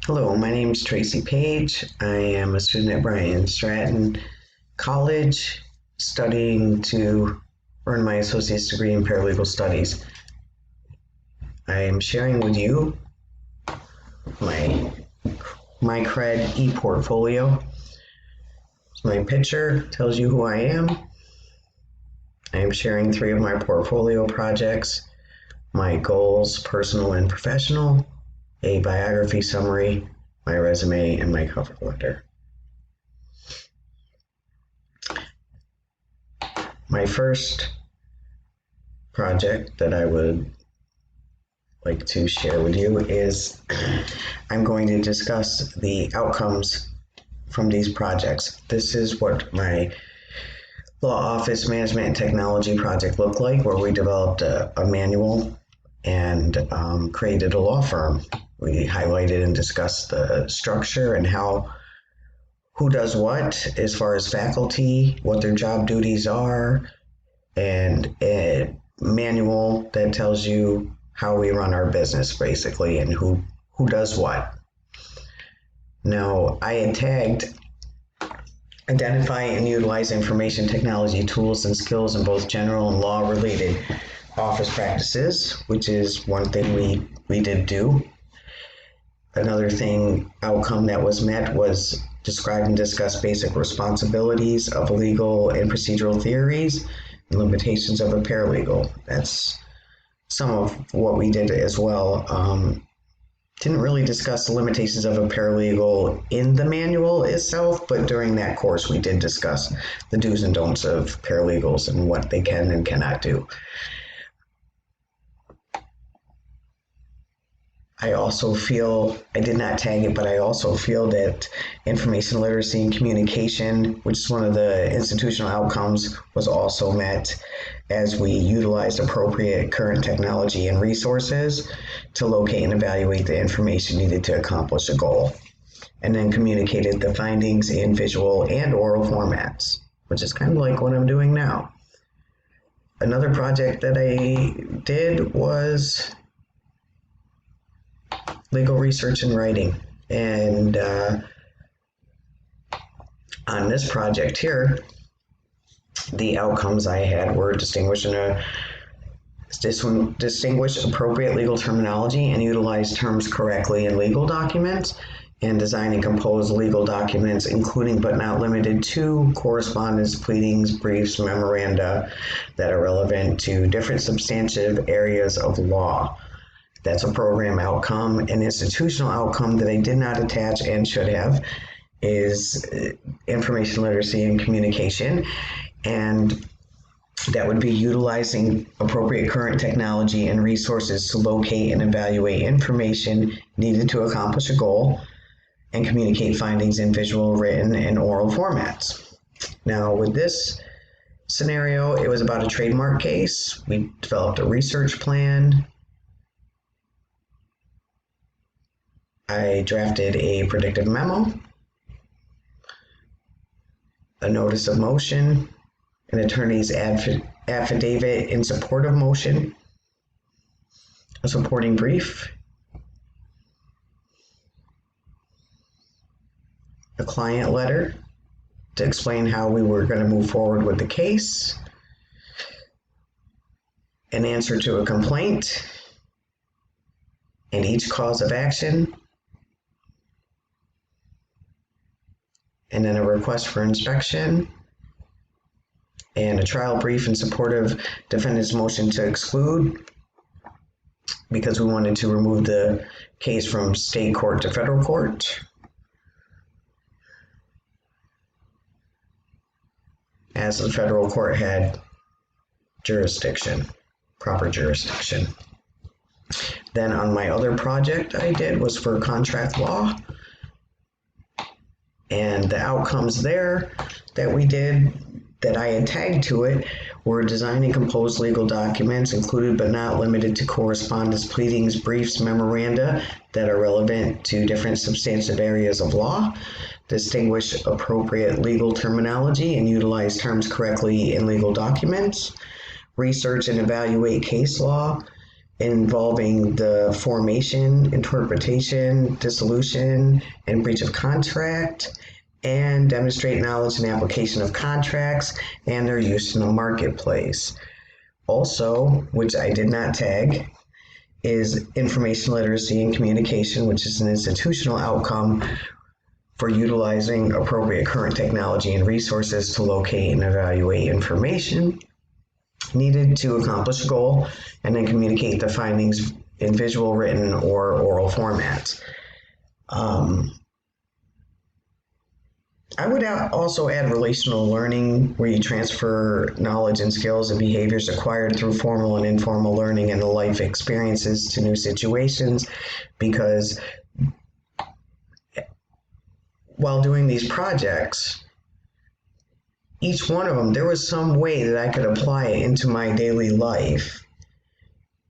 Hello, my name is Tracy Page. I am a student at Bryan Stratton College studying to earn my associate's degree in paralegal studies. I am sharing with you my MyCred ePortfolio. My picture tells you who I am. I am sharing 3 of my portfolio projects, my goals, personal and professional, a biography summary, my resume, and my cover letter. My first project that I would like to share with you is I'm going to discuss the outcomes from these projects. This is what my law office management and technology project looked like, where we developed a manual and created a law firm. We highlighted and discussed the structure and who does what as far as faculty, what their job duties are, and a manual that tells you how we run our business basically and who does what. Now, I had tagged identify and utilize information technology tools and skills in both general and law related office practices, which is one thing we did do. Another outcome that was met was describe and discuss basic responsibilities of legal and procedural theories and limitations of a paralegal. That's some of what we did as well. Didn't really discuss the limitations of a paralegal in the manual itself, but during that course we did discuss the do's and don'ts of paralegals and what they can and cannot do. I also feel, I did not tag it, but I also feel that information literacy and communication, which is one of the institutional outcomes, was also met as we utilized appropriate current technology and resources to locate and evaluate the information needed to accomplish a goal, and then communicated the findings in visual and oral formats, which is kind of like what I'm doing now. Another project that I did was legal research and writing. And on this project here, the outcomes I had were distinguish appropriate legal terminology and utilize terms correctly in legal documents, and design and compose legal documents, including but not limited to correspondence, pleadings, briefs, memoranda that are relevant to different substantive areas of law. That's a program outcome. An institutional outcome that I did not attach and should have is information literacy and communication, and that would be utilizing appropriate current technology and resources to locate and evaluate information needed to accomplish a goal and communicate findings in visual, written, and oral formats. Now, with this scenario, it was about a trademark case. We developed a research plan. I drafted a predictive memo, a notice of motion, an attorney's affidavit in support of motion, a supporting brief, a client letter to explain how we were going to move forward with the case, an answer to a complaint, and each cause of action, and then a request for inspection, and a trial brief in support of defendant's motion to exclude, because we wanted to remove the case from state court to federal court, as the federal court had proper jurisdiction. Then on my other project I did was for contract law, and the outcomes there that we did that I had tagged to it were design and compose legal documents, included but not limited to correspondence, pleadings, briefs, memoranda that are relevant to different substantive areas of law, distinguish appropriate legal terminology and utilize terms correctly in legal documents, research and evaluate case law, involving the formation, interpretation, dissolution, and breach of contract, and demonstrate knowledge and application of contracts and their use in the marketplace. Also, which I did not tag, is information literacy and communication, which is an institutional outcome for utilizing appropriate current technology and resources to locate and evaluate information needed to accomplish a goal, and then communicate the findings in visual, written, or oral formats. I would also add relational learning, where you transfer knowledge and skills and behaviors acquired through formal and informal learning and the life experiences to new situations, because while doing these projects, each one of them, there was some way that I could apply it into my daily life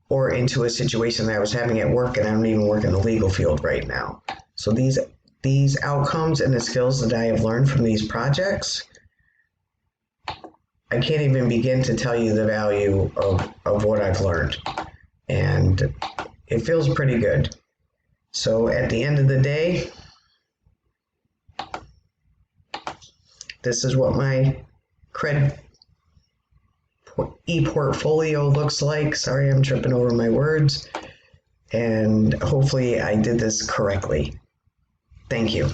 or into a situation that I was having at work, and I don't even work in the legal field right now. So these outcomes and the skills that I have learned from these projects, I can't even begin to tell you the value of what I've learned. And it feels pretty good. So at the end of the day, this is what my CRED e-portfolio looks like. Sorry, I'm tripping over my words. And hopefully I did this correctly. Thank you.